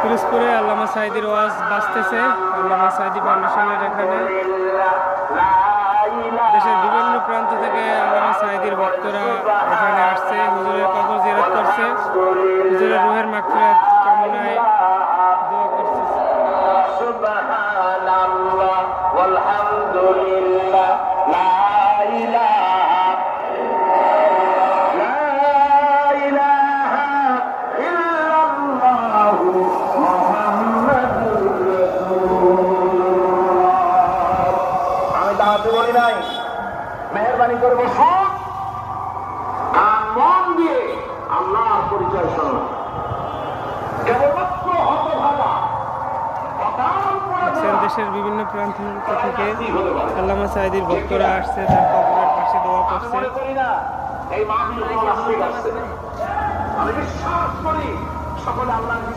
পিরোজপুরে আল্লামা সাঈদীর ওয়াজ বাজতেছে। আল্লামা সাঈদী ফাউন্ডেশনের এখানে দেশের বিভিন্ন প্রান্ত থেকে আল্লামা সাঈদীর ভক্তরা এখানে আসছে, হুজুরের কবর জিয়ারত করছে, হুজুরের রুহের মাগফিরাত কামনায় দোয়া করছে। সুবহানাল্লাহ ওয়ালহামদুলিল্লাহ লা ইলাহা ইল্লাল্লাহু মুহাম্মাদুর রাসূলুল্লাহ। আমি দাঁড়াতে বলি নাই, মেহরবানি করে বসুন আর মন দিয়ে আল্লাহর পরিচয় শুনুন। কেবলমাত্র হতভাগা দেশের বিভিন্ন প্রান্ত থেকে আল্লামা সাঈদীর ভক্তরা আসছে, তার কবরের পাশে দোয়া করছে। এই মাহফিল কোনো নাস্তিক আসছে না। আমি বিশ্বাস করি সকলে আল্লাহ